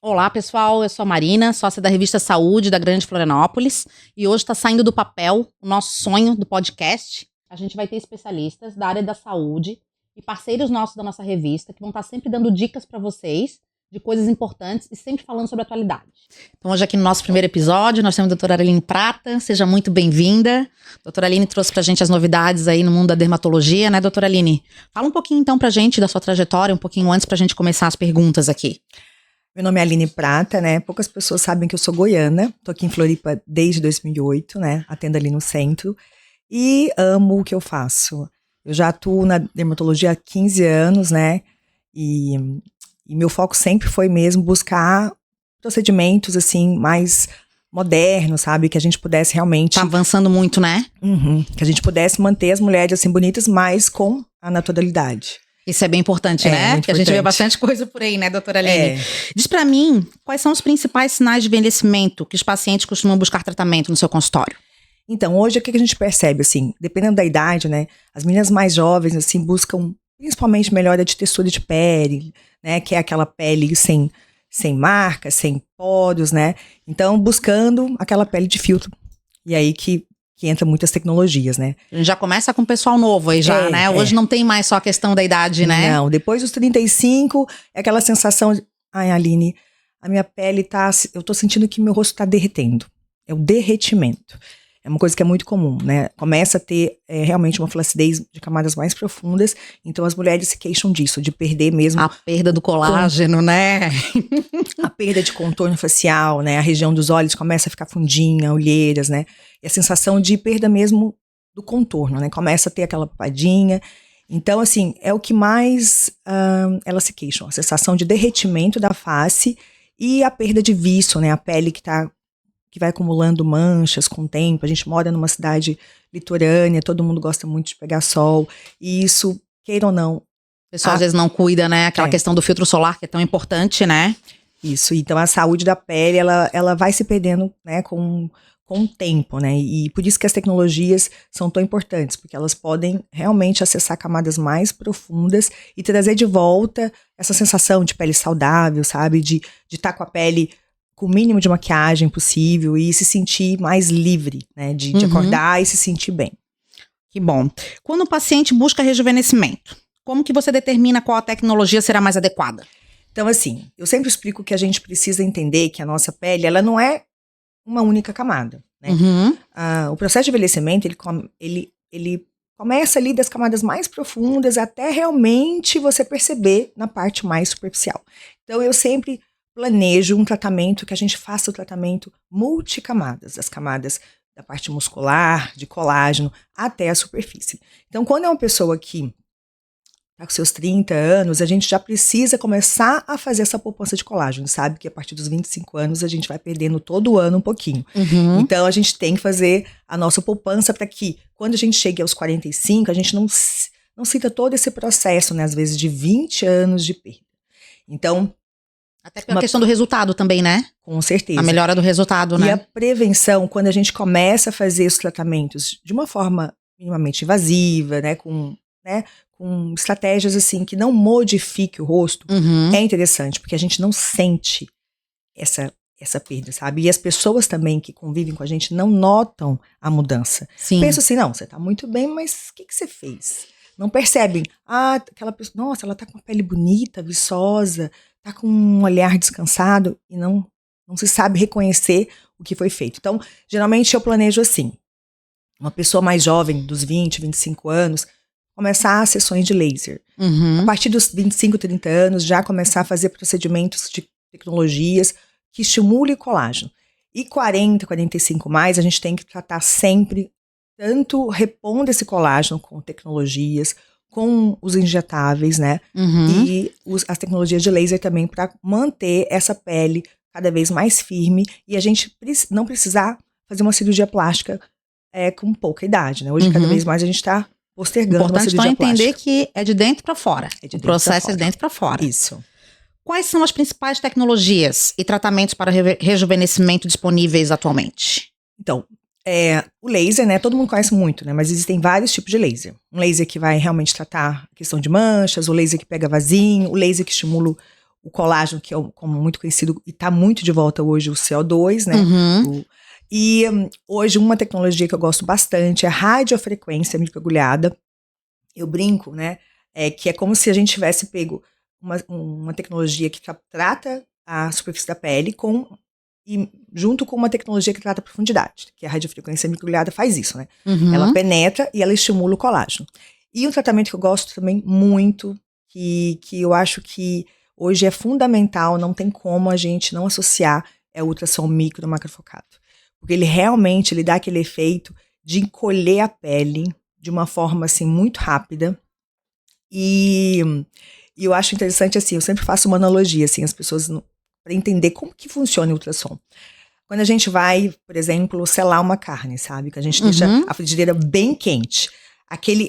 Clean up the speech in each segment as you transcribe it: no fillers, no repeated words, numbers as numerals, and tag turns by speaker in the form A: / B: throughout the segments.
A: Olá, pessoal, eu sou a Marina, sócia da revista Saúde da Grande Florianópolis, e hoje está saindo do papel o nosso sonho do podcast. A gente vai ter especialistas da área da saúde e parceiros nossos da nossa revista que vão estar sempre dando dicas para vocês de coisas importantes e sempre falando sobre a atualidade. Então hoje aqui no nosso primeiro episódio nós temos a doutora Aline Prata, seja muito bem-vinda. A doutora Aline trouxe pra gente as novidades aí no mundo da dermatologia, né, doutora Aline? Fala um pouquinho então pra gente da sua trajetória, um pouquinho antes pra gente começar as perguntas aqui.
B: Meu nome é Aline Prata, né? Poucas pessoas sabem que eu sou goiana. Tô aqui em Floripa desde 2008, né? Atendo ali no centro. E amo o que eu faço. Eu já atuo na dermatologia há 15 anos, né? E meu foco sempre foi mesmo buscar procedimentos, assim, mais modernos, sabe? Que a gente pudesse realmente...
A: Tá avançando muito, né?
B: Que a gente pudesse manter as mulheres, assim, bonitas, mas com a naturalidade.
A: Isso é bem importante, né? Porque a gente vê bastante coisa por aí, né, doutora Aline? Diz pra mim, quais são os principais sinais de envelhecimento que os pacientes costumam buscar tratamento no seu consultório?
B: Então, hoje, o que a gente percebe, assim, dependendo da idade, né, as meninas mais jovens, assim, buscam principalmente melhora de textura de pele, né, que é aquela pele sem marcas, sem poros, né, então, buscando aquela pele de filtro. E aí que entra muitas tecnologias, né.
A: A gente já começa com o pessoal novo aí já, né? Hoje não tem mais só a questão da idade, né?
B: Não, depois dos 35, é aquela sensação de, ai, Aline, a minha pele eu tô sentindo que meu rosto tá derretendo. É o derretimento. É uma coisa que é muito comum, né? Começa a ter realmente uma flacidez de camadas mais profundas, então as mulheres se queixam disso, de perder mesmo...
A: A perda do colágeno, né?
B: A perda de contorno facial, né? A região dos olhos começa a ficar fundinha, olheiras, né? E a sensação de perda mesmo do contorno, né? Começa a ter aquela papadinha. Então, assim, é o que mais elas se queixam. A sensação de derretimento da face e a perda de viço, né? A pele que vai acumulando manchas com o tempo. A gente mora numa cidade litorânea, todo mundo gosta muito de pegar sol. E isso, queira ou não...
A: O pessoal às vezes não cuida, né? Aquela questão do filtro solar que é tão importante, né?
B: Isso, então a saúde da pele, ela vai se perdendo, né, com o tempo, né, e por isso que as tecnologias são tão importantes, porque elas podem realmente acessar camadas mais profundas e trazer de volta essa sensação de pele saudável, sabe, de estar com a pele com o mínimo de maquiagem possível e se sentir mais livre, né, de acordar e se sentir bem.
A: Que bom. Quando o paciente busca rejuvenescimento, como que você determina qual a tecnologia será mais adequada?
B: Então, assim, eu sempre explico que a gente precisa entender que a nossa pele, ela não é uma única camada, né? O processo de envelhecimento, ele começa ali das camadas mais profundas até realmente você perceber na parte mais superficial. Então, eu sempre planejo um tratamento que a gente faça o tratamento multicamadas, as camadas da parte muscular, de colágeno, até a superfície. Então, quando é uma pessoa que tá com seus 30 anos, a gente já precisa começar a fazer essa poupança de colágeno, sabe? Que a partir dos 25 anos a gente vai perdendo todo ano um pouquinho. Então a gente tem que fazer a nossa poupança para que quando a gente chegue aos 45, a gente não sinta todo esse processo, né? Às vezes de 20 anos de perda. Então...
A: Até pela questão do resultado também, né?
B: Com certeza.
A: A melhora do resultado, né?
B: E a prevenção, quando a gente começa a fazer os tratamentos de uma forma minimamente invasiva, né? Com estratégias assim que não modifique o rosto, é interessante, porque a gente não sente essa perda, sabe? E as pessoas também que convivem com a gente não notam a mudança.
A: Sim.
B: Pensam assim, não, você tá muito bem, mas o que você fez? Não percebem. Aquela pessoa, nossa, ela tá com a pele bonita, viçosa, tá com um olhar descansado, e não se sabe reconhecer o que foi feito. Então, geralmente eu planejo assim, uma pessoa mais jovem, dos 20, 25 anos, começar as sessões de laser. A partir dos 25, 30 anos, já começar a fazer procedimentos de tecnologias que estimulem o colágeno. E 40, 45 mais, a gente tem que tratar sempre, tanto repondo esse colágeno com tecnologias, com os injetáveis, né? E as tecnologias de laser também para manter essa pele cada vez mais firme e a gente não precisar fazer uma cirurgia plástica com pouca idade, né? Hoje, cada vez mais, a gente está postergando uma cirurgia plástica.
A: Importante então entender que é de dentro para fora. O processo é de dentro para fora.
B: Isso.
A: Quais são as principais tecnologias e tratamentos para rejuvenescimento disponíveis atualmente?
B: Então, o laser, né, todo mundo conhece muito, né, mas existem vários tipos de laser. Um laser que vai realmente tratar a questão de manchas, o laser que pega vasinho, o laser que estimula o colágeno, que é como muito conhecido, e está muito de volta hoje, o CO2, né? E hoje uma tecnologia que eu gosto bastante é a radiofrequência microagulhada. Eu brinco, né? Que é como se a gente tivesse pego uma tecnologia que trata a superfície da pele e junto com uma tecnologia que trata a profundidade, que a radiofrequência microagulhada faz isso, né? Ela penetra e ela estimula o colágeno. E um tratamento que eu gosto também muito, que eu acho que hoje é fundamental, não tem como a gente não associar, é o ultrassom micro macrofocado. Porque ele dá aquele efeito de encolher a pele de uma forma, assim, muito rápida. E eu acho interessante, assim, eu sempre faço uma analogia, assim, as pessoas, para entender como que funciona o ultrassom. Quando a gente vai, por exemplo, selar uma carne, sabe? Que a gente deixa a frigideira bem quente.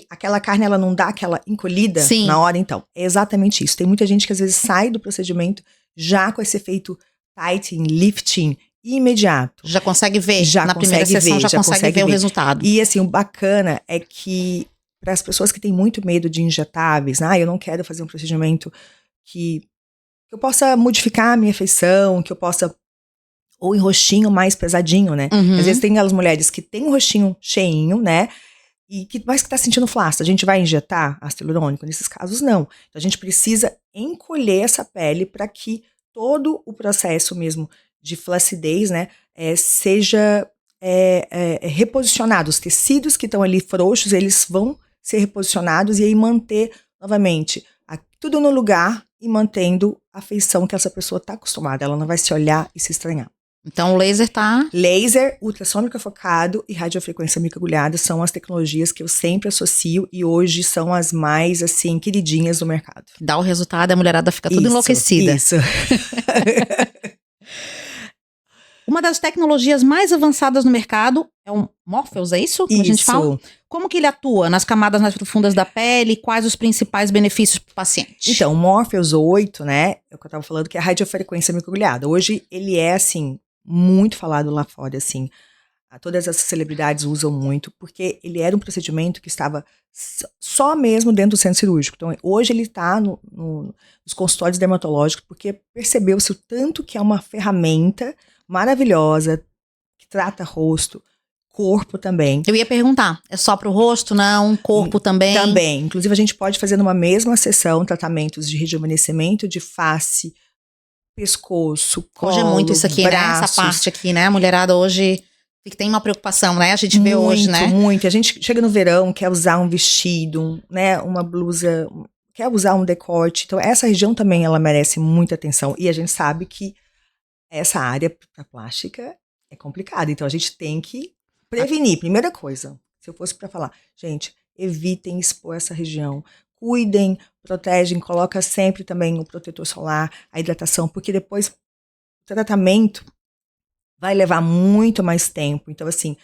B: Aquela carne, ela não dá aquela encolhida na hora, então. É exatamente isso. Tem muita gente que às vezes sai do procedimento já com esse efeito tightening, lifting, imediato.
A: Já consegue ver. Na primeira sessão já consegue ver o resultado.
B: E assim, o bacana é que para as pessoas que têm muito medo de injetáveis, eu não quero fazer um procedimento que eu possa modificar a minha feição, que eu possa, ou em rostinho mais pesadinho, né? Às vezes tem aquelas mulheres que têm um rostinho cheinho, né? Mas que tá sentindo flácido. A gente vai injetar ácido hialurônico? Nesses casos, não. Então, a gente precisa encolher essa pele para que todo o processo mesmo de flacidez, né, seja reposicionado. Os tecidos que estão ali frouxos, eles vão ser reposicionados e aí manter, novamente, tudo no lugar e mantendo a feição que essa pessoa está acostumada. Ela não vai se olhar e se estranhar.
A: Então o laser tá...
B: Laser, ultrassom microfocado e radiofrequência microagulhada são as tecnologias que eu sempre associo e hoje são as mais, assim, queridinhas do mercado.
A: Dá o resultado e a mulherada fica tudo enlouquecida.
B: Isso.
A: Uma das tecnologias mais avançadas no mercado é o Morpheus, é isso que a gente fala? Como que ele atua nas camadas mais profundas da pele? Quais os principais benefícios para o paciente?
B: Então, o Morpheus 8, né, é o que eu estava falando, que é a radiofrequência microagulhada. Hoje ele é, assim, muito falado lá fora, assim. Todas as celebridades usam muito, porque ele era um procedimento que estava só mesmo dentro do centro cirúrgico. Então, hoje ele está nos consultórios dermatológicos, porque percebeu-se o tanto que é uma ferramenta maravilhosa, que trata rosto, corpo também.
A: Eu ia perguntar, é só para o rosto, não? Corpo também?
B: Também. Inclusive, a gente pode fazer numa mesma sessão tratamentos de rejuvenescimento de face, pescoço, colo,
A: hoje é muito isso aqui,
B: braços.
A: né? Essa parte aqui, né? A mulherada hoje tem uma preocupação, né? A gente vê hoje, né?
B: Muito. A gente chega no verão, quer usar um vestido, né? Uma blusa, quer usar um decote. Então, essa região também, ela merece muita atenção. E a gente sabe que essa área pra plástica é complicada. Então, a gente tem que prevenir. Primeira coisa, se eu fosse para falar, gente, evitem expor essa região. Cuidem, protegem, coloca sempre também o protetor solar, a hidratação, porque depois o tratamento vai levar muito mais tempo. Então, assim,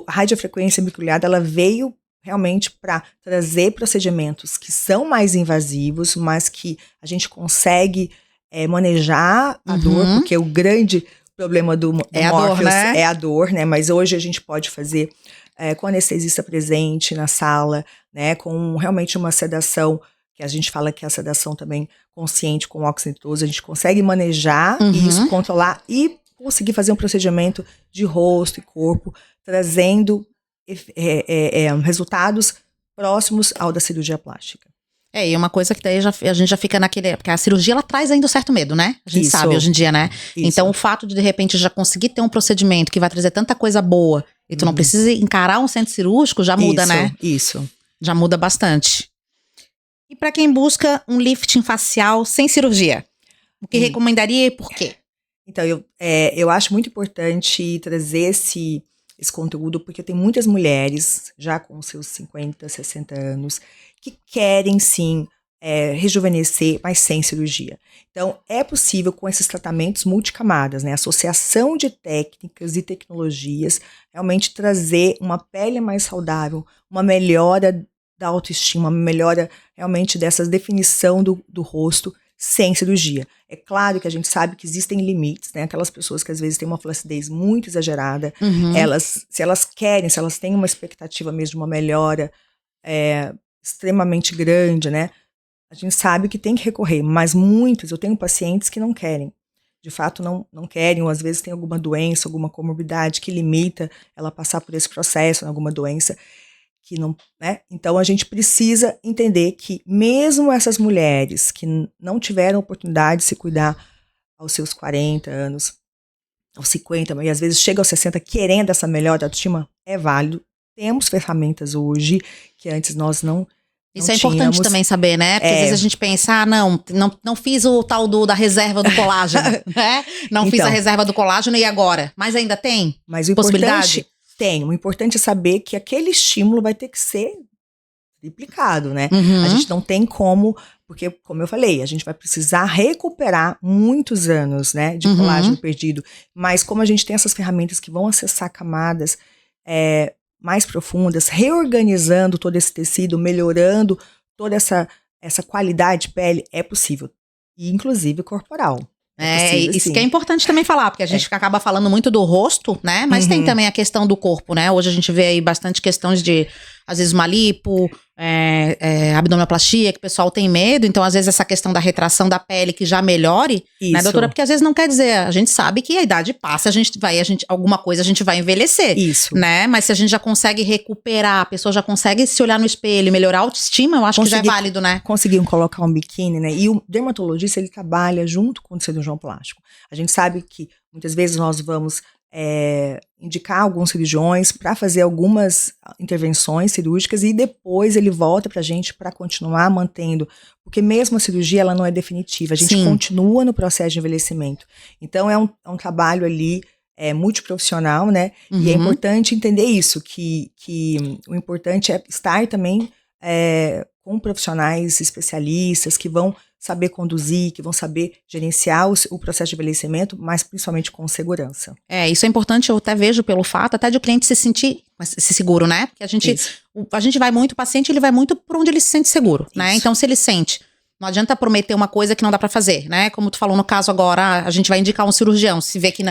B: a radiofrequência microagulhada, ela veio realmente para trazer procedimentos que são mais invasivos, mas que a gente consegue manejar a dor, porque o grande problema do Morpheus é a dor, né? Mas hoje a gente pode fazer com anestesista presente na sala, né? Com realmente uma sedação, que a gente fala que é a sedação também consciente com óxido nitroso, a gente consegue manejar isso, controlar e conseguir fazer um procedimento de rosto e corpo, trazendo resultados próximos ao da cirurgia plástica.
A: E uma coisa que daí a gente já fica naquele... Porque a cirurgia, ela traz ainda um certo medo, né? A gente sabe hoje em dia, né? Isso. Então, o fato de repente, já conseguir ter um procedimento que vai trazer tanta coisa boa e tu não precisa encarar um centro cirúrgico, já muda, né?
B: Isso.
A: Já muda bastante. E para quem busca um lifting facial sem cirurgia, o que recomendaria e por quê?
B: Então, eu acho muito importante trazer esse conteúdo, porque tem muitas mulheres, já com seus 50, 60 anos, que querem, sim, rejuvenescer, mas sem cirurgia. Então, é possível, com esses tratamentos multicamadas, né, associação de técnicas e tecnologias, realmente trazer uma pele mais saudável, uma melhora da autoestima, uma melhora realmente dessa definição do rosto, sem cirurgia. É claro que a gente sabe que existem limites, né? Aquelas pessoas que às vezes têm uma flacidez muito exagerada, se elas querem, se elas têm uma expectativa mesmo de uma melhora extremamente grande, né? a gente sabe que tem que recorrer, mas muitos, eu tenho pacientes que não querem. De fato, não querem, ou às vezes tem alguma doença, alguma comorbidade que limita ela a passar por esse processo, alguma doença que não, né? Então a gente precisa entender que mesmo essas mulheres que não tiveram oportunidade de se cuidar aos seus 40 anos, aos 50, e às vezes chega aos 60 querendo essa melhor autoestima, é válido. Temos ferramentas hoje que antes nós não
A: Isso é importante também saber, né? Porque às vezes a gente pensa, não fiz o tal da reserva do colágeno, né? Não fiz a reserva do colágeno e agora? Mas ainda tem
B: mas o
A: possibilidade?
B: Tem. O importante é saber que aquele estímulo vai ter que ser triplicado, né? A gente não tem como, porque, como eu falei, a gente vai precisar recuperar muitos anos, né, de colágeno perdido. Mas como a gente tem essas ferramentas que vão acessar camadas mais profundas, reorganizando todo esse tecido, melhorando toda essa qualidade de pele, é possível. E, inclusive, corporal. Possível,
A: isso
B: sim.
A: que é importante também falar, porque a gente acaba falando muito do rosto, né? Mas tem também a questão do corpo, né? Hoje a gente vê aí bastante questões de, às vezes, uma lipo, abdominoplastia, que o pessoal tem medo. Então, às vezes, essa questão da retração da pele que já melhore, né, doutora? Porque às vezes não quer dizer, a gente sabe que a idade passa, alguma coisa a gente vai envelhecer.
B: Isso.
A: Né? Mas se a gente já consegue recuperar, a pessoa já consegue se olhar no espelho e melhorar a autoestima, eu acho que já é válido, né?
B: Conseguiram colocar um biquíni, né? E o dermatologista, ele trabalha junto com o cirurgião plástico. A gente sabe que muitas vezes nós vamos indicar alguns cirurgiões para fazer algumas intervenções cirúrgicas e depois ele volta para a gente para continuar mantendo, porque mesmo a cirurgia ela não é definitiva, a gente continua no processo de envelhecimento. Então é um trabalho ali multiprofissional, né? E é importante entender isso, que o importante é estar também com profissionais especialistas que vão saber conduzir, que vão saber gerenciar o processo de envelhecimento, mas principalmente com segurança.
A: Isso é importante, eu até vejo pelo fato até de o cliente se sentir seguro, né? Porque a gente vai muito, o paciente ele vai muito por onde ele se sente seguro, né? Então se ele sente, não adianta prometer uma coisa que não dá pra fazer, né? Como tu falou no caso agora, a gente vai indicar um cirurgião, se vê que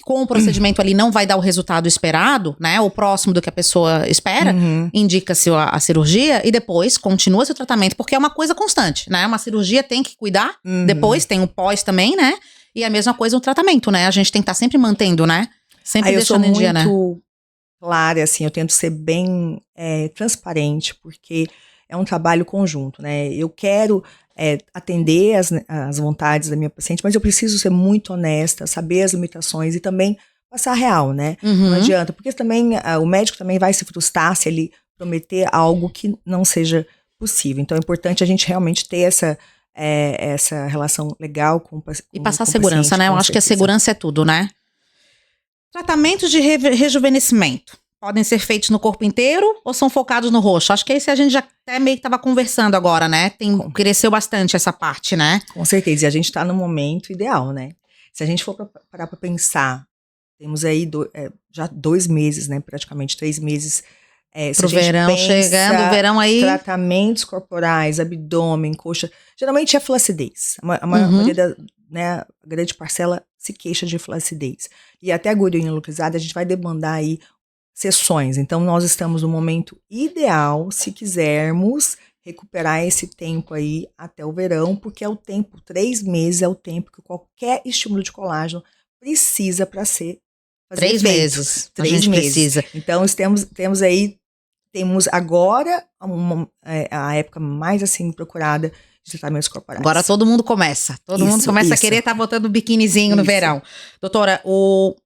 A: com o procedimento ali não vai dar o resultado esperado, né? Ou próximo do que a pessoa espera, indica-se a cirurgia e depois continua-se o tratamento, porque é uma coisa constante, né? Uma cirurgia tem que cuidar, depois tem o pós também, né? E a mesma coisa o tratamento, né? A gente tem que estar sempre mantendo, né? Sempre deixando em dia, né?
B: Eu sou muito clara, assim, eu tento ser bem transparente, porque é um trabalho conjunto, né? Eu quero atender as vontades da minha paciente, mas eu preciso ser muito honesta, saber as limitações e também passar a real, né? Não adianta, porque também o médico também vai se frustrar se ele prometer algo que não seja possível. Então é importante a gente realmente ter essa relação legal com o paciente.
A: E passar segurança, né? Eu acho que a segurança é tudo, né? Tratamentos de rejuvenescimento podem ser feitos no corpo inteiro ou são focados no rosto? Acho que esse a gente já até meio que estava conversando agora, né? Cresceu bastante essa parte, né?
B: Com certeza, e a gente está no momento ideal, né? Se a gente for parar para pensar, temos aí já 2 meses, né? Praticamente 3 meses.
A: Pro verão chegando, o verão aí.
B: Tratamentos corporais, abdômen, coxa. Geralmente é flacidez. A maioria a grande parcela se queixa de flacidez. E até a gordura localizada, a gente vai demandar aí sessões. Então, nós estamos no momento ideal, se quisermos recuperar esse tempo aí até o verão, porque 3 meses é o tempo que qualquer estímulo de colágeno precisa para ser
A: 3 meses.
B: 3 meses. Precisa. Então, temos agora a época mais assim procurada de tratamentos corporais.
A: Agora todo mundo começa. Todo mundo começa a querer estar botando o biquinizinho no verão. Doutora,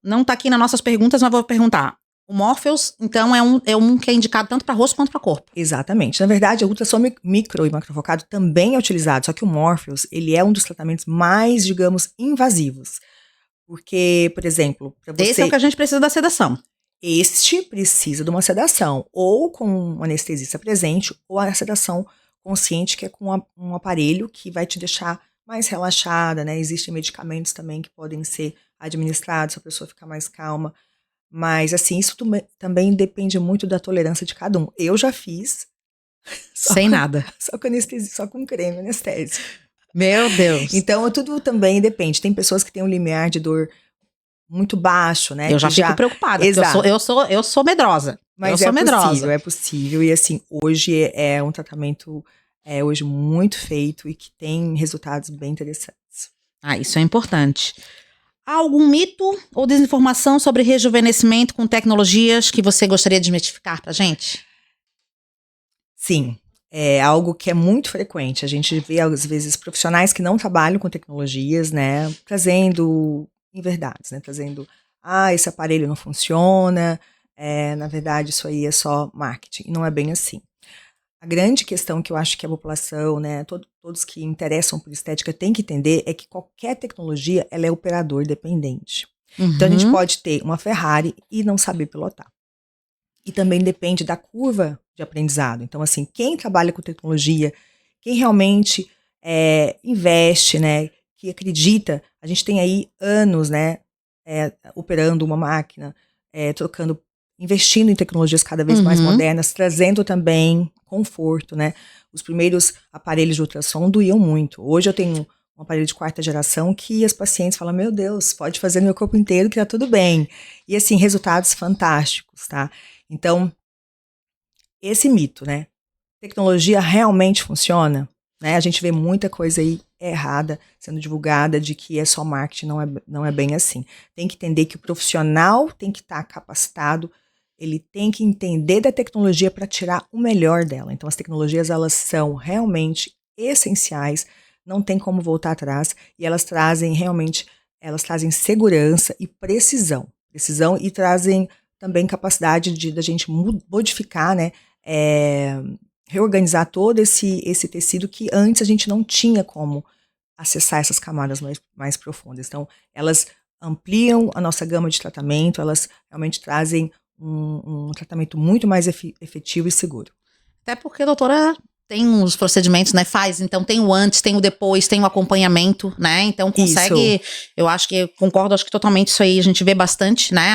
A: não tá aqui nas nossas perguntas, mas vou perguntar. O Morpheus, então, é um que é indicado tanto para rosto quanto para corpo.
B: Exatamente. Na verdade, o ultrassom micro e macrofocado também é utilizado, só que o Morpheus, ele é um dos tratamentos mais, digamos, invasivos. Porque, por exemplo, para você...
A: Esse é o que a gente precisa da sedação.
B: Este precisa de uma sedação, ou com um anestesista presente, ou a sedação consciente, que é com um aparelho que vai te deixar mais relaxada, né? Existem medicamentos também que podem ser administrados, se a pessoa ficar mais calma. Mas, assim, isso também depende muito da tolerância de cada um. Eu já fiz.
A: Sem nada.
B: Só com anestesia, só com creme anestésico.
A: Meu Deus.
B: Então, tudo também depende. Tem pessoas que têm um limiar de dor muito baixo, né?
A: Eu já fico preocupada.
B: Exato.
A: Eu sou medrosa.
B: Mas é possível. E, assim, hoje é um tratamento é hoje muito feito e que tem resultados bem interessantes.
A: Ah, isso é importante. Há algum mito ou desinformação sobre rejuvenescimento com tecnologias que você gostaria de desmistificar pra gente?
B: Sim, é algo que é muito frequente. A gente vê, às vezes, profissionais que não trabalham com tecnologias, né, trazendo inverdades, né, trazendo, esse aparelho não funciona, na verdade isso aí é só marketing, e não é bem assim. A grande questão que eu acho que a população, né, todos que interessam por estética têm que entender é que qualquer tecnologia, ela é operador dependente. Então a gente pode ter uma Ferrari e não saber pilotar. E também depende da curva de aprendizado. Então, assim, quem trabalha com tecnologia, quem realmente investe, né, que acredita, a gente tem aí anos, né, operando uma máquina, investindo em tecnologias cada vez mais modernas, trazendo também conforto, né? Os primeiros aparelhos de ultrassom doíam muito. Hoje eu tenho um aparelho de 4ª geração que as pacientes falam, meu Deus, pode fazer no meu corpo inteiro que tá tudo bem. E assim, resultados fantásticos, tá? Então, esse mito, né? Tecnologia realmente funciona? Né? A gente vê muita coisa aí errada sendo divulgada de que é só marketing, não é bem assim. Tem que entender que o profissional tem que estar capacitado, ele tem que entender da tecnologia para tirar o melhor dela. Então as tecnologias, elas são realmente essenciais, não tem como voltar atrás, e elas trazem segurança e precisão e trazem também capacidade da gente modificar, né, reorganizar todo esse tecido que antes a gente não tinha como acessar essas camadas mais profundas. Então, elas ampliam a nossa gama de tratamento, elas realmente trazem um tratamento muito mais efetivo e seguro.
A: Até porque, doutora, tem uns procedimentos, né? Então tem o antes, tem o depois, tem o acompanhamento, né? Então consegue, eu acho que, concordo, acho que totalmente isso aí, a gente vê bastante, né?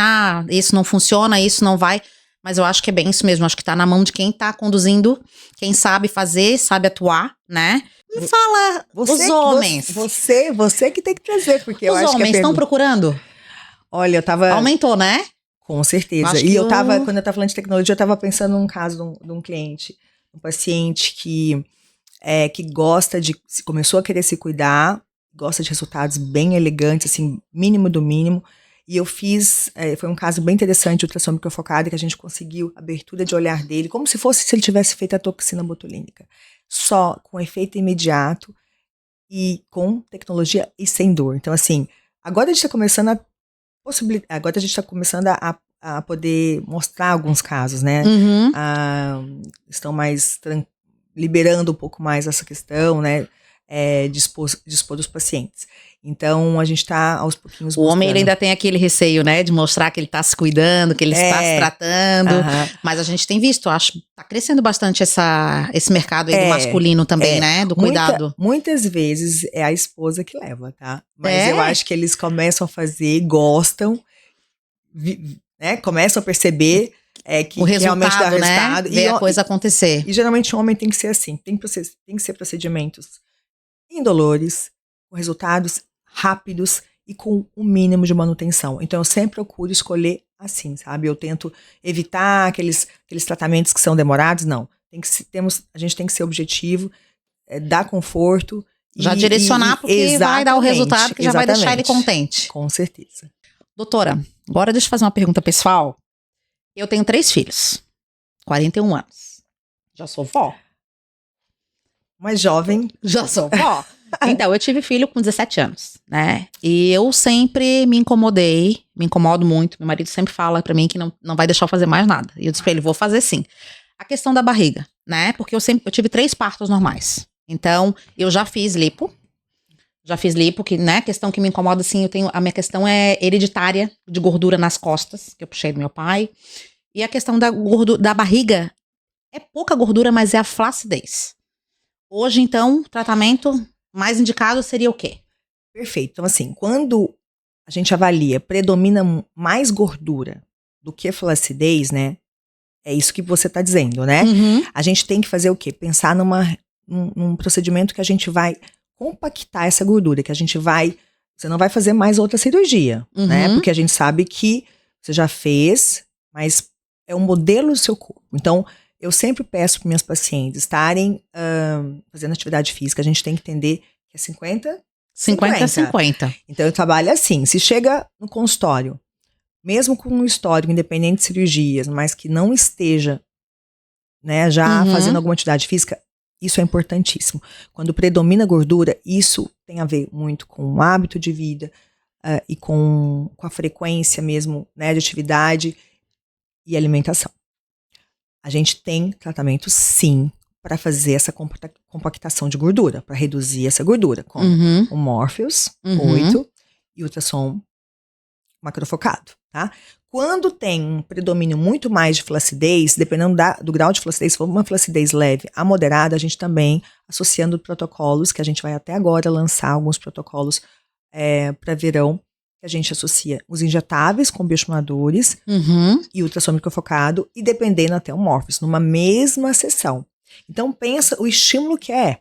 A: Isso não funciona, isso não vai, mas eu acho que é bem isso mesmo, acho que tá na mão de quem tá conduzindo, quem sabe fazer, sabe atuar, né? Me fala, os homens.
B: Você que tem que trazer, porque eu acho que
A: os homens estão procurando?
B: Olha, eu tava...
A: Aumentou, né?
B: Com certeza. E quando eu tava falando de tecnologia, eu tava pensando num caso de um cliente, um paciente que começou a querer se cuidar, gosta de resultados bem elegantes, assim, mínimo do mínimo. E eu fiz, foi um caso bem interessante, ultrassom microfocada, que a gente conseguiu abertura de olhar dele, como se ele tivesse feito a toxina botulínica. Só com efeito imediato e com tecnologia e sem dor. Então, assim, agora a gente está começando a poder mostrar alguns casos, né? Estão mais liberando um pouco mais essa questão, né? Dispor dos pacientes. Então, a gente está aos pouquinhos mostrando.
A: O homem ele ainda tem aquele receio, né? De mostrar que ele está se cuidando, que ele está se tratando. Mas a gente tem visto, acho, tá crescendo bastante esse mercado aí do masculino também, né? Do cuidado.
B: Muitas vezes é a esposa que leva, tá? Mas eu acho que eles começam a fazer, gostam, né? Começam a perceber que
A: o resultado,
B: realmente dá resultado.
A: Né? Ver a coisa acontecer.
B: E geralmente o homem tem que ser assim, tem que ser procedimentos indolores, com resultados rápidos e com o mínimo de manutenção. Então eu sempre procuro escolher assim, sabe? Eu tento evitar aqueles tratamentos que são demorados, não. A gente tem que ser objetivo, dar conforto.
A: Já direcionar porque vai dar o resultado que já vai deixar ele contente.
B: Com certeza.
A: Doutora, agora deixa eu fazer uma pergunta pessoal. Eu tenho 3 filhos, 41 anos. Já sou vó.
B: Mais jovem.
A: Já sou vó. Então, eu tive filho com 17 anos, né? E eu sempre me incomodo muito. Meu marido sempre fala pra mim que não vai deixar eu fazer mais nada. E eu disse pra ele, vou fazer sim. A questão da barriga, né? Porque eu tive 3 partos normais. Então, eu já fiz lipo. Que, né, questão que me incomoda, assim, a minha questão é hereditária, de gordura nas costas, que eu puxei do meu pai. E a questão da barriga, é pouca gordura, mas é a flacidez. Hoje, então, o tratamento mais indicado seria o quê?
B: Perfeito. Então, assim, quando a gente avalia, predomina mais gordura do que flacidez, né? É isso que você está dizendo, né? A gente tem que fazer o quê? Pensar num procedimento que a gente vai compactar essa gordura, você não vai fazer mais outra cirurgia, né? Porque a gente sabe que você já fez, mas é um modelo do seu corpo. Então, eu sempre peço para minhas pacientes estarem fazendo atividade física. A gente tem que entender que é 50.
A: 50-50.
B: Então, eu trabalho assim. Se chega no consultório, mesmo com um histórico, independente de cirurgias, mas que não esteja, né, já fazendo alguma atividade física, isso é importantíssimo. Quando predomina a gordura, isso tem a ver muito com o hábito de vida e com a frequência mesmo, né, de atividade e alimentação. A gente tem tratamento, sim, para fazer essa compactação de gordura, para reduzir essa gordura, como o Morpheus 8 e o ultrassom macrofocado, tá? Quando tem um predomínio muito mais de flacidez, dependendo do grau de flacidez, se for uma flacidez leve a moderada, a gente também, associando protocolos, que a gente vai até agora lançar alguns protocolos para verão, que a gente associa os injetáveis com bioestimuladores e ultrassom microfocado, e dependendo até o Morpheus, numa mesma sessão. Então pensa o estímulo que é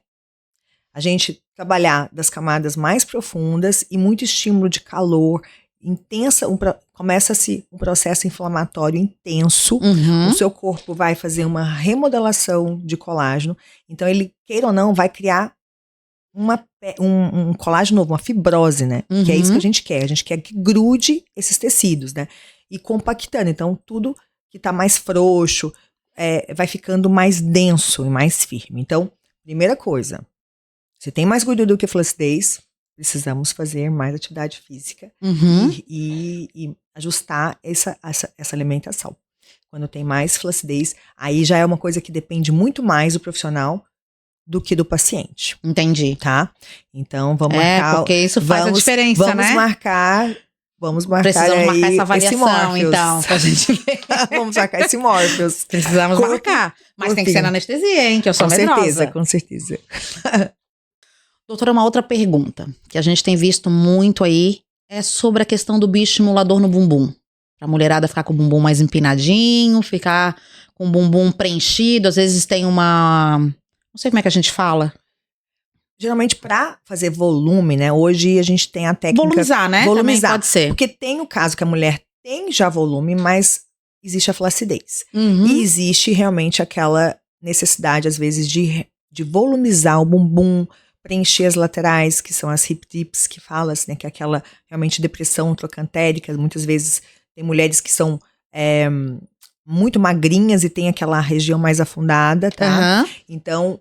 B: a gente trabalhar das camadas mais profundas e muito estímulo de calor, intensa, começa-se um processo inflamatório intenso, o seu corpo vai fazer uma remodelação de colágeno, então ele, queira ou não, vai criar um colágeno novo, uma fibrose, né? Que é isso que a gente quer que grude esses tecidos, né? E compactando, então tudo que tá mais frouxo, vai ficando mais denso e mais firme. Então, primeira coisa, se tem mais gordura do que flacidez, precisamos fazer mais atividade física e ajustar essa alimentação. Quando tem mais flacidez, aí já é uma coisa que depende muito mais do profissional do que do paciente.
A: Entendi.
B: Tá? Então, vamos marcar...
A: porque isso faz a diferença,
B: né? Vamos marcar
A: Precisamos marcar essa avaliação,
B: esse
A: então, pra gente ver.
B: Vamos marcar esse Morpheus.
A: Precisamos marcar. Mas tem que ser na anestesia, hein? Que eu sou medrosa.
B: Com certeza.
A: Doutora, uma outra pergunta que a gente tem visto muito aí é sobre a questão do bioestimulador no bumbum. Pra mulherada ficar com o bumbum mais empinadinho, ficar com o bumbum preenchido. Às vezes tem uma... Não sei como é que a gente fala.
B: Geralmente, para fazer volume, né? Hoje a gente tem a técnica...
A: Volumizar, né? Também pode ser.
B: Porque tem o caso que a mulher tem já volume, mas existe a flacidez. E existe realmente aquela necessidade, às vezes, de volumizar o bumbum, preencher as laterais, que são as hip dips, que fala-se, né? Que é aquela, realmente, depressão trocantérica. Muitas vezes tem mulheres que são muito magrinhas e tem aquela região mais afundada, tá? Então...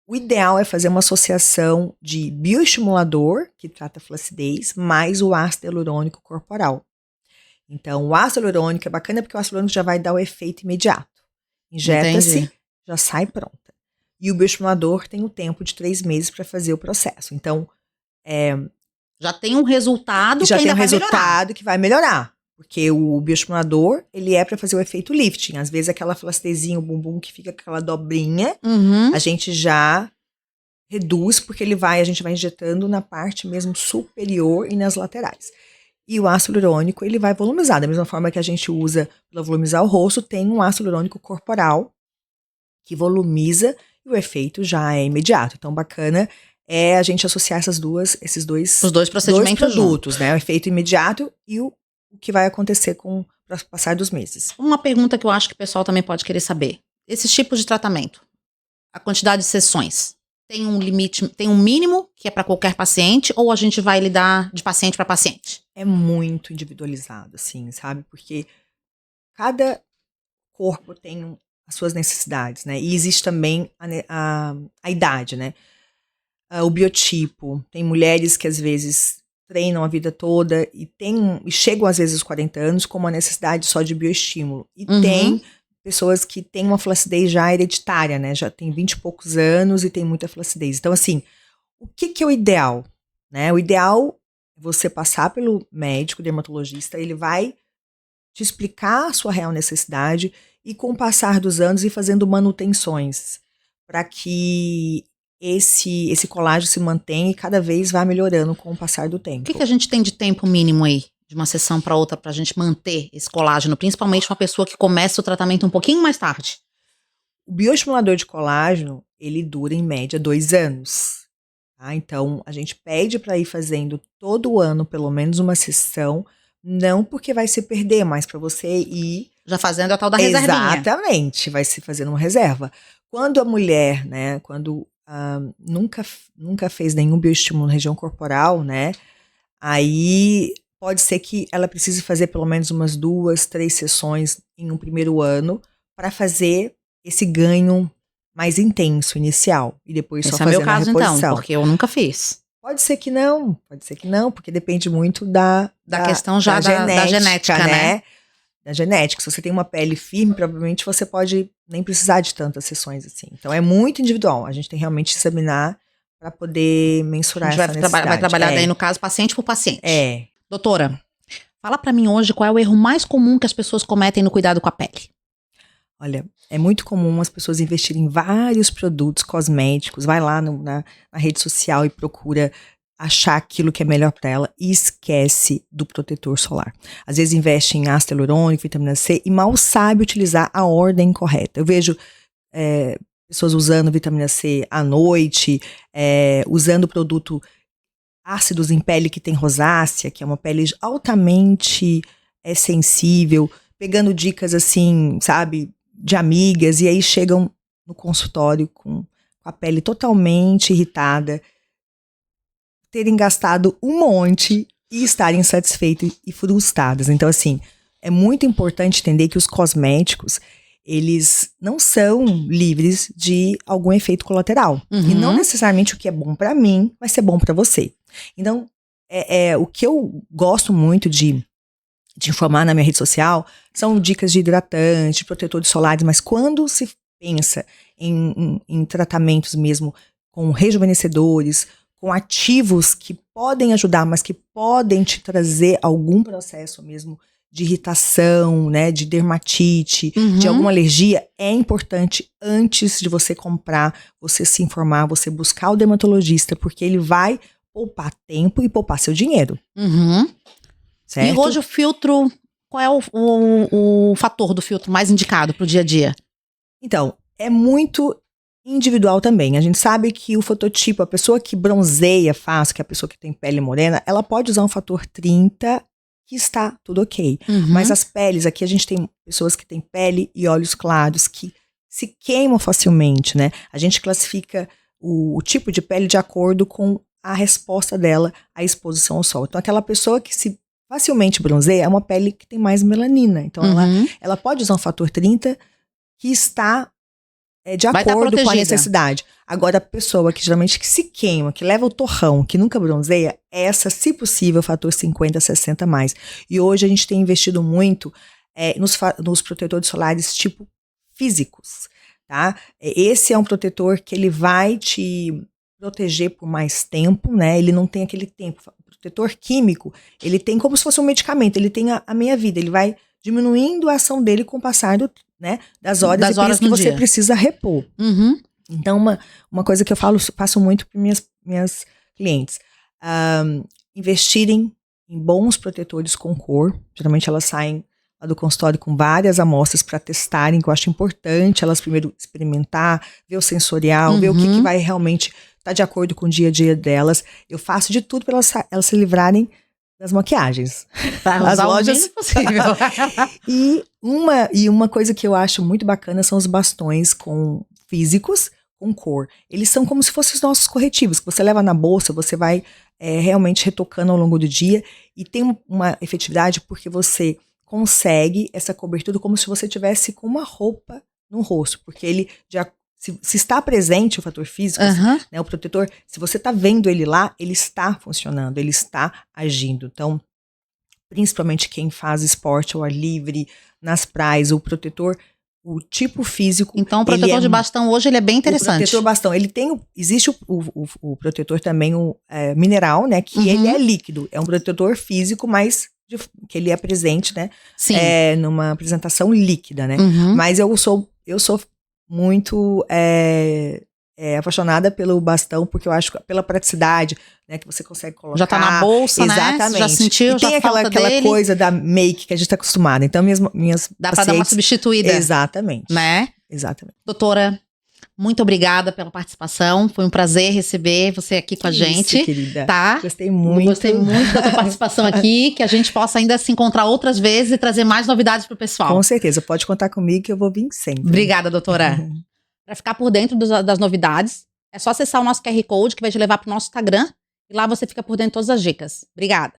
B: O ideal é fazer uma associação de bioestimulador, que trata a flacidez, mais o ácido hialurônico corporal. Então, o ácido hialurônico é bacana porque o ácido hialurônico já vai dar o efeito imediato. Injeta-se, já sai pronta. E o bioestimulador tem o tempo de 3 meses para fazer o processo. Então,
A: já tem um resultado
B: já
A: que
B: tem
A: ainda
B: um resultado que vai melhorar. Porque o bioestimulador, ele é para fazer o efeito lifting. Às vezes aquela flacidezinha, o bumbum que fica com aquela dobrinha, a gente já reduz, porque a gente vai injetando na parte mesmo superior e nas laterais. E o ácido hialurônico, ele vai volumizar. Da mesma forma que a gente usa para volumizar o rosto, tem um ácido hialurônico corporal que volumiza e o efeito já é imediato. Então, bacana é a gente associar esses dois produtos, né? O efeito imediato e o que vai acontecer com o passar dos meses.
A: Uma pergunta que eu acho que o pessoal também pode querer saber. Esses tipos de tratamento, a quantidade de sessões, tem um limite, tem um mínimo que é para qualquer paciente ou a gente vai lidar de paciente para paciente?
B: É muito individualizado, assim, sabe? Porque cada corpo tem as suas necessidades, né? E existe também a idade, né? O biotipo. Tem mulheres que às vezes treinam a vida toda e chegam às vezes aos 40 anos com uma necessidade só de bioestímulo. E tem pessoas que têm uma flacidez já hereditária, né? Já tem 20 e poucos anos e tem muita flacidez. Então, assim, o que é o ideal? Né? O ideal é você passar pelo médico, dermatologista, ele vai te explicar a sua real necessidade e com o passar dos anos ir fazendo manutenções para que esse colágeno se mantém e cada vez vai melhorando com o passar do tempo.
A: O que a gente tem de tempo mínimo aí, de uma sessão para outra, para a gente manter esse colágeno, principalmente uma pessoa que começa o tratamento um pouquinho mais tarde?
B: O bioestimulador de colágeno, ele dura em média 2 anos. Tá? Então, a gente pede para ir fazendo todo ano, pelo menos uma sessão, não porque vai se perder, mas para você ir
A: já fazendo a tal da reservinha.
B: Exatamente, vai se fazendo uma reserva. Quando a mulher, né, quando nunca fez nenhum bioestímulo na região corporal, né, aí pode ser que ela precise fazer pelo menos umas 2, 3 sessões em um primeiro ano para fazer esse ganho mais intenso, inicial, e depois só
A: Esse é
B: fazendo
A: meu caso,
B: a reposição.
A: então, porque eu nunca fiz.
B: Pode ser que não, porque depende muito da
A: questão já da genética, né?
B: Da genética. Se você tem uma pele firme, provavelmente você pode nem precisar de tantas sessões assim. Então é muito individual. A gente tem realmente que examinar para poder mensurar essa necessidade.
A: Vai trabalhar daí, no caso, paciente por paciente.
B: É.
A: Doutora, fala pra mim hoje qual é o erro mais comum que as pessoas cometem no cuidado com a pele.
B: Olha, é muito comum as pessoas investirem em vários produtos cosméticos. Vai lá na rede social e procura achar aquilo que é melhor para ela e esquece do protetor solar. Às vezes investe em ácido hialurônico, vitamina C e mal sabe utilizar a ordem correta. Eu vejo pessoas usando vitamina C à noite, usando produto ácidos em pele que tem rosácea, que é uma pele altamente sensível, pegando dicas assim, sabe, de amigas, e aí chegam no consultório com a pele totalmente irritada, terem gastado um monte e estarem insatisfeitas e frustradas. Então, assim, é muito importante entender que os cosméticos, eles não são livres de algum efeito colateral.
A: Uhum.
B: E não necessariamente o que é bom pra mim vai ser bom pra você. Então, o que eu gosto muito de informar na minha rede social são dicas de hidratantes, de protetores solares, mas quando se pensa em tratamentos mesmo com rejuvenescedores, com ativos que podem ajudar, mas que podem te trazer algum processo mesmo de irritação, né, de dermatite, de alguma alergia, é importante antes de você comprar, você se informar, você buscar o dermatologista, porque ele vai poupar tempo e poupar seu dinheiro. Certo?
A: E hoje o filtro, qual é o fator do filtro mais indicado para o dia a dia?
B: Então, é muito individual também. A gente sabe que o fototipo, a pessoa que bronzeia fácil, que é a pessoa que tem pele morena, ela pode usar um fator 30, que está tudo ok. Mas as peles, aqui a gente tem pessoas que têm pele e olhos claros, que se queimam facilmente, né? A gente classifica o tipo de pele de acordo com a resposta dela à exposição ao sol. Então, aquela pessoa que se facilmente bronzeia é uma pele que tem mais melanina. Então, ela pode usar um fator 30 que está de acordo com a necessidade. Agora, a pessoa que geralmente que se queima, que leva o torrão, que nunca bronzeia, essa, se possível, fator 50, 60 mais. E hoje a gente tem investido muito nos protetores solares tipo físicos, tá? Esse é um protetor que ele vai te proteger por mais tempo, né? Ele não tem aquele tempo. O protetor químico, ele tem como se fosse um medicamento, ele tem a meia-vida, ele vai diminuindo a ação dele com o passar das horas e horas que você precisa repor. Então, uma coisa que eu passo muito para minhas clientes, investirem em bons protetores com cor. Geralmente elas saem lá do consultório com várias amostras para testarem, que eu acho importante elas primeiro experimentar, ver o sensorial, ver o que vai realmente estar de acordo com o dia a dia delas. Eu faço de tudo para elas se livrarem das maquiagens.
A: Para usar o mínimo possível.
B: E uma coisa que eu acho muito bacana são os bastões físicos com cor. Eles são como se fossem os nossos corretivos, que você leva na bolsa, você vai realmente retocando ao longo do dia, e tem uma efetividade porque você consegue essa cobertura como se você tivesse com uma roupa no rosto, porque ele já se está presente o fator físico, né, o protetor, se você está vendo ele lá, ele está funcionando, ele está agindo. Então, principalmente quem faz esporte ao ar livre, nas praias, o protetor, o tipo físico...
A: Então, o protetor de bastão hoje, ele é bem interessante.
B: O protetor bastão, ele tem... Existe o protetor também, mineral, né, que ele é líquido. É um protetor físico, mas que ele é presente, né?
A: Sim.
B: Numa apresentação líquida, né? Mas eu sou muito apaixonada pelo bastão, porque eu acho que pela praticidade, né, que você consegue colocar.
A: Já tá na bolsa,
B: exatamente,
A: né? Já sentiu,
B: e tem aquela coisa da make que a gente tá acostumada. Então, minhas
A: dá pra dar uma substituída.
B: Exatamente.
A: Né?
B: Exatamente.
A: Doutora, Muito obrigada pela participação. Foi um prazer receber você aqui com a gente.
B: Isso, querida.
A: Tá?
B: Gostei muito.
A: Gostei muito da tua participação aqui, que a gente possa ainda se encontrar outras vezes e trazer mais novidades pro pessoal.
B: Com certeza, pode contar comigo que eu vou vir sempre.
A: Obrigada, doutora. Para ficar por dentro das novidades, é só acessar o nosso QR Code que vai te levar pro nosso Instagram e lá você fica por dentro de todas as dicas. Obrigada.